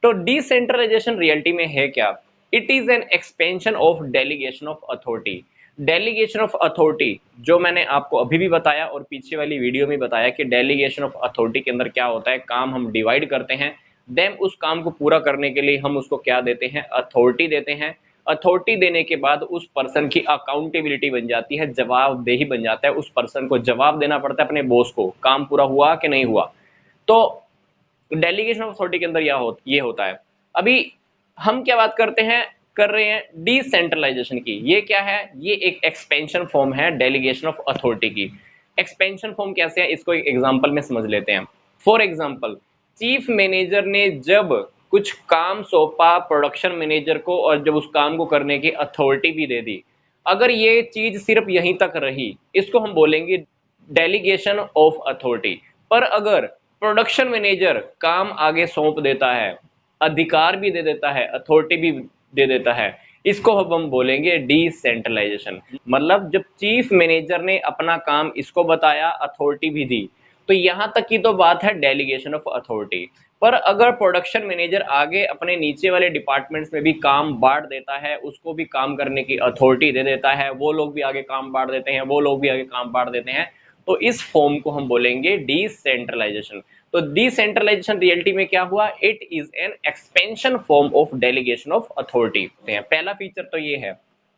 तो decentralisation reality में है क्या? It is an expansion of delegation of authority. Delegation of authority जो मैंने आपको अभी भी बताया और पीछे वाली वीडियो में बताया कि डेलीगेशन ऑफ अथॉरिटी के अंदर क्या होता है, काम हम डिवाइड करते हैं, देन उस काम को पूरा करने के लिए हम उसको क्या देते हैं, अथॉरिटी देते हैं। अथॉरिटी देने के बाद उस पर्सन की अकाउंटेबिलिटी बन जाती है, जवाबदेही बन जाता है, उस पर्सन को जवाब देना पड़ता है अपने बॉस को, काम पूरा हुआ कि नहीं हुआ। तो डेलीगेशन ऑफ अथॉरिटी के अंदर ये होता है। अभी हम क्या बात कर रहे हैं डिसेंट्रलाइजेशन की। ये क्या है? ये एक एक्सपेंशन फॉर्म है डेलीगेशन ऑफ अथॉरिटी की। एक्सपेंशन फॉर्म कैसे है, इसको एक एग्जांपल में समझ लेते हैं। फॉर एग्जांपल, चीफ मैनेजर ने जब कुछ काम सौंपा प्रोडक्शन मैनेजर को और जब उस काम को करने की अथॉरिटी भी दे दी, अगर ये चीज सिर्फ यहीं तक रही, इसको हम बोलेंगे डेलीगेशन ऑफ अथॉरिटी। पर अगर प्रोडक्शन मैनेजर काम आगे सौंप देता है, अधिकार भी दे देता है, अथॉरिटी भी दे देता है, इसको अब हम बोलेंगे डिसेंट्रलाइजेशन। मतलब जब चीफ मैनेजर ने अपना काम इसको बताया, अथॉरिटी भी दी, तो यहां तक की तो बात है डेलीगेशन ऑफ अथॉरिटी। पर अगर प्रोडक्शन मैनेजर आगे अपने नीचे वाले डिपार्टमेंट्स में भी काम बांट देता है, उसको भी काम करने की अथॉरिटी दे देता है, वो लोग भी आगे काम बांट देते हैं, वो लोग भी आगे काम बांट देते हैं, तो इस फॉर्म को हम बोलेंगे डिसेंट्रलाइजेशन। तो डिसेंट्रलाइजेशन रियलिटी में क्या हुआ? It is an expansion form of delegation of authority. पहला फीचर तो ये है,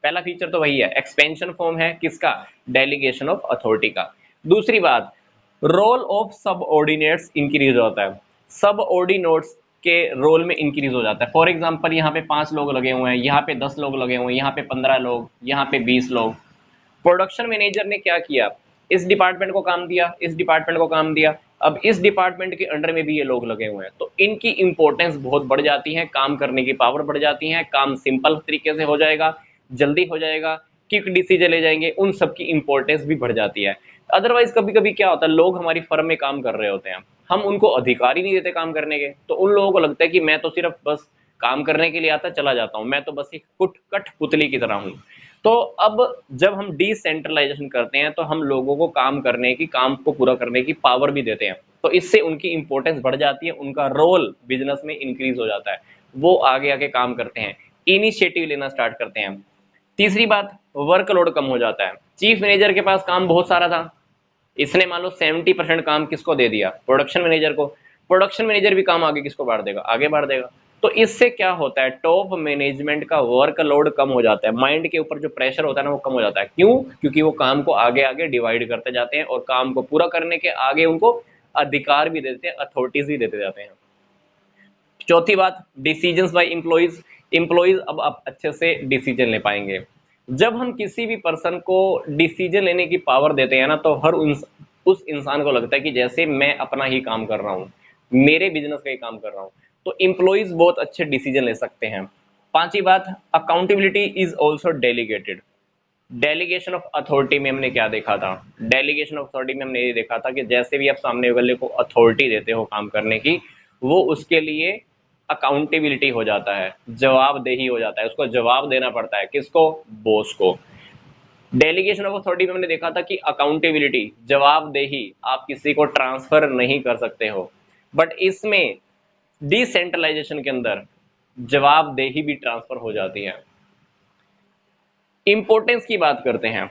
पहला फीचर तो वही है, एक्सपेंशन फॉर्म है किसका? डेलीगेशन ऑफ अथॉरिटी का। दूसरी बात, रोल ऑफ सबऑर्डिनेट्स इंक्रीज होता है, सबऑर्डिनेट्स के रोल में इंक्रीज हो जाता है। फॉर एग्जांपल, यहाँ पे 5 लोग लगे हुए हैं, यहाँ पे 10 लोग लगे हुए हैं, यहाँ पे 15 लोग, यहाँ पे 20 लोग। प्रोडक्शन मैनेजर ने क्या किया? इस डिपार्टमेंट को काम दिया, इस डिपार्टमेंट को काम दिया, अब इस डिपार्टमेंट के अंडर में भी ये लोग लगे हुए हैं, तो इनकी इंपॉर्टेंस बहुत बढ़ जाती है, काम करने की पावर बढ़ जाती है, काम सिंपल तरीके से हो जाएगा, जल्दी हो जाएगा, क्विक डिसीजन ले जाएंगे, उन सब की इंपॉर्टेंस भी बढ़ जाती है। अदरवाइज कभी कभी क्या होता है, लोग हमारी फर्म में काम कर रहे होते हैं, हम उनको अधिकार ही नहीं देते काम करने के, तो उन लोगों को लगता है कि मैं तो सिर्फ बस काम करने के लिए आता चला जाता हूँ, मैं तो बस एक कुट कठपुतली की तरह हूँ। तो अब जब हम डिसेंट्रलाइजेशन करते हैं तो हम लोगों को काम करने की, काम को पूरा करने की पावर भी देते हैं, तो इससे उनकी इंपॉर्टेंस बढ़ जाती है, उनका रोल बिजनेस में इंक्रीज हो जाता है, वो आगे आगे काम करते हैं, इनिशिएटिव लेना स्टार्ट करते हैं। तीसरी बात, वर्कलोड कम हो जाता है। चीफ मैनेजर के पास काम बहुत सारा था, इसने मान लो 70% काम किसको दे दिया? प्रोडक्शन मैनेजर को। प्रोडक्शन मैनेजर भी काम आगे किसको बांट देगा? आगे बांट देगा। तो इससे क्या होता है, टॉप मैनेजमेंट का वर्कलोड कम हो जाता है, माइंड के ऊपर जो प्रेशर होता है ना वो कम हो जाता है। क्यों? क्योंकि वो काम को आगे आगे डिवाइड करते जाते हैं और काम को पूरा करने के आगे उनको अधिकार भी देते हैं, अथॉरिटीज भी देते जाते हैं। चौथी बात, डिसीजंस बाय एम्प्लॉइज। एम्प्लॉइज अब आप अच्छे से डिसीजन ले पाएंगे। जब हम किसी भी पर्सन को डिसीजन लेने की पावर देते हैं ना, तो उस इंसान को लगता है कि जैसे मैं अपना ही काम कर रहा हूं, मेरे बिजनेस का ही काम कर रहा हूं, तो एम्प्लॉइज बहुत अच्छे डिसीजन ले सकते हैं। पांचवी बात, accountability is also delegated. Delegation of authority में हमने क्या देखा था? डेलीगेशन ऑफ अथॉरिटी में हमने ये देखा था कि जैसे भी आप सामने वाले को अथॉरिटी देते हो काम करने की, वो उसके लिए अकाउंटेबिलिटी हो जाता है, जवाबदेही हो जाता है, उसको जवाब देना पड़ता है, किसको? बॉस को। डेलीगेशन ऑफ अथॉरिटी में हमने देखा था कि अकाउंटेबिलिटी, जवाबदेही, आप किसी को ट्रांसफर नहीं कर सकते हो, बट इसमें डिसेंट्रलाइजेशन के अंदर जवाबदेही भी ट्रांसफर हो जाती है। इंपॉर्टेंस की बात करते हैं,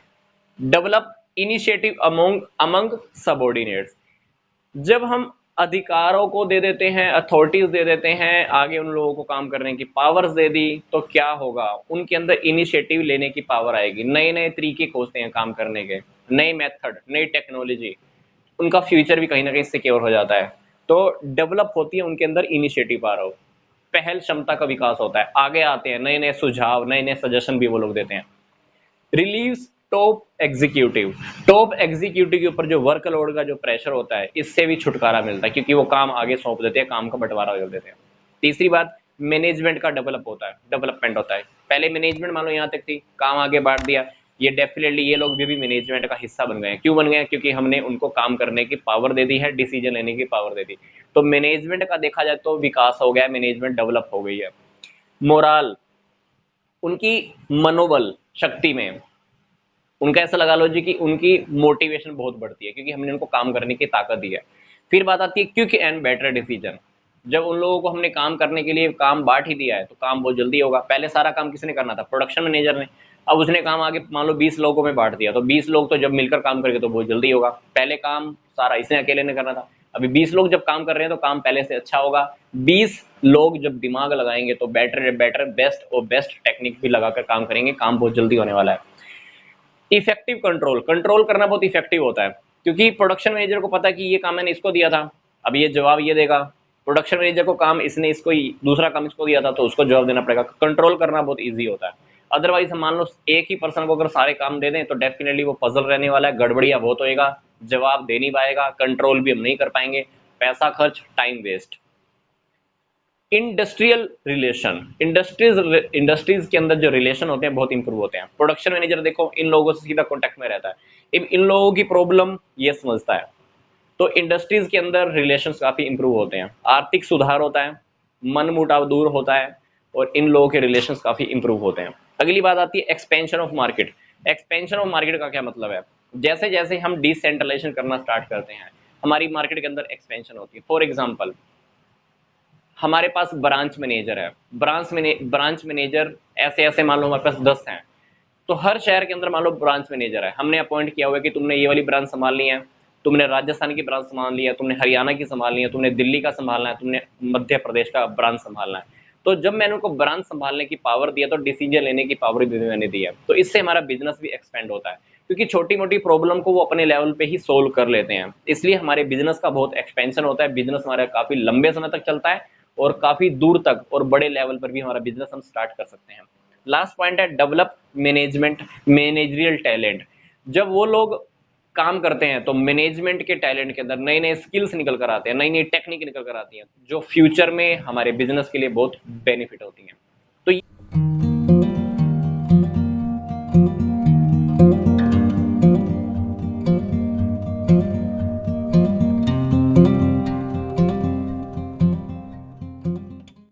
develop initiative among among subordinates. जब हम अधिकारों को दे देते हैं, अथॉरिटीज दे देते हैं, आगे उन लोगों को काम करने की पावर्स दे दी, तो क्या होगा? उनके अंदर इनिशिएटिव लेने की पावर आएगी, नए नए तरीके खोजते हैं काम करने के, नए मेथड, नई टेक्नोलॉजी, उनका फ्यूचर भी कहीं ना कहीं सिक्योर हो जाता है। तो डेवलप होती है उनके अंदर इनिशिएटिव पावर, पहल क्षमता का विकास होता है, आगे आते हैं, नए नए सुझाव, नए नए सजेशन भी वो लोग देते हैं। Relieves top executive. Top executive के ऊपर जो वर्कलोड का जो प्रेशर होता है, इससे भी छुटकारा मिलता है, क्योंकि वो काम आगे सौंप देते हैं, काम का बंटवारा कर देते हैं। तीसरी बात, मैनेजमेंट का डेवलपमेंट होता है। पहले मैनेजमेंट मान लो यहाँ तक थी, काम आगे बांट दिया, ये डेफिनेटली ये लोग भी मैनेजमेंट का हिस्सा बन गए हैं। क्यों बन गए? क्योंकि हमने उनको काम करने की पावर दे दी है, डिसीजन लेने की पावर दे दी, तो मैनेजमेंट का देखा जाए तो विकास हो गया, मैनेजमेंट डेवलप हो गई है। मोराल, उनकी मनोबल शक्ति में, उनका ऐसा लगा लो जी कि उनकी मोटिवेशन बहुत बढ़ती है, क्योंकि हमने उनको काम करने की ताकत दी है। फिर बात आती है क्विक एंड बेटर डिसीजन। जब उन लोगों को हमने काम करने के लिए काम बांट ही दिया है तो काम बहुत जल्दी होगा। पहले सारा काम किसने करना था? प्रोडक्शन मैनेजर ने। अब उसने काम आगे मान लो 20 लोगों में बांट दिया, तो 20 लोग तो जब मिलकर काम करेंगे तो बहुत जल्दी होगा। पहले काम सारा इसने अकेले ने करना था, अभी 20 लोग जब काम कर रहे हैं तो काम पहले से अच्छा होगा। 20 लोग जब दिमाग लगाएंगे तो बेटर बेटर बेस्ट और बेस्ट टेक्निक भी लगाकर काम करेंगे, काम बहुत जल्दी होने वाला है। इफेक्टिव कंट्रोल, कंट्रोल करना बहुत इफेक्टिव होता है, क्योंकि प्रोडक्शन मैनेजर को पता है कि ये काम मैंने इसको दिया था, अब ये जवाब ये देगा। प्रोडक्शन मैनेजर को काम इसने इसको दूसरा काम इसको दिया था तो उसको जवाब देना पड़ेगा। कंट्रोल करना बहुत ईजी होता है। अदरवाइज हम मान लो एक ही पर्सन को अगर सारे काम दे दें तो डेफिनेटली वो पजल रहने वाला है, गड़बड़िया बहुत होएगा, जवाब दे नहीं पाएगा, कंट्रोल भी हम नहीं कर पाएंगे, पैसा खर्च, time waste. Industrial relation, industries के अंदर जो रिलेशन होते हैं बहुत इंप्रूव होते हैं। प्रोडक्शन मैनेजर देखो इन लोगों से सीधा कांटेक्ट में रहता है, इन लोगों की प्रॉब्लम ये समझता है, तो इंडस्ट्रीज के अंदर रिलेशंस काफी इंप्रूव होते हैं, आर्थिक सुधार होता है, मन मुटाव दूर होता है और इन लोगों के रिलेशंस काफी इंप्रूव होते हैं। अगली बात आती है expansion of market. Expansion of market का क्या मतलब है? जैसे जैसे हम डिसेंट्रलाइजेशन करना स्टार्ट करते हैं हमारी मार्केट के अंदर एक्सपेंशन होती है। फॉर एग्जाम्पल हमारे पास ब्रांच मैनेजर है, ब्रांच मैनेजर ऐसे ऐसे मान लो हमारे पास 10 हैं, तो हर शहर के अंदर मान लो ब्रांच मैनेजर है, हमने अपॉइंट किया हुआ है कि तुमने ये वाली ब्रांच संभालनी है, तुमने राजस्थान की ब्रांच संभालनी है, तुमने हरियाणा की संभालनी है, तुमने दिल्ली का संभालना है, तुमने मध्य प्रदेश का ब्रांच संभालना है। तो जब मैंने उनको ब्रांच संभालने की पावर दिया तो डिसीजन लेने की पावर भी मैंने दी है, तो इससे हमारा बिजनेस भी एक्सपेंड होता है, क्योंकि छोटी मोटी प्रॉब्लम को वो अपने लेवल पे ही सोल्व कर लेते हैं, इसलिए हमारे बिजनेस का बहुत एक्सपेंशन होता है, बिजनेस हमारा काफी लंबे समय तक चलता है और काफी दूर तक और बड़े लेवल पर भी हमारा बिजनेस हम स्टार्ट कर सकते हैं। लास्ट पॉइंट है डेवलप मैनेजमेंट मैनेजरियल टैलेंट। जब वो लोग काम करते हैं तो मैनेजमेंट के टैलेंट के अंदर नए नए स्किल्स निकल कर आते हैं, नई नई टेक्निक निकल कर आती हैं जो फ्यूचर में हमारे बिजनेस के लिए बहुत बेनिफिट होती हैं। तो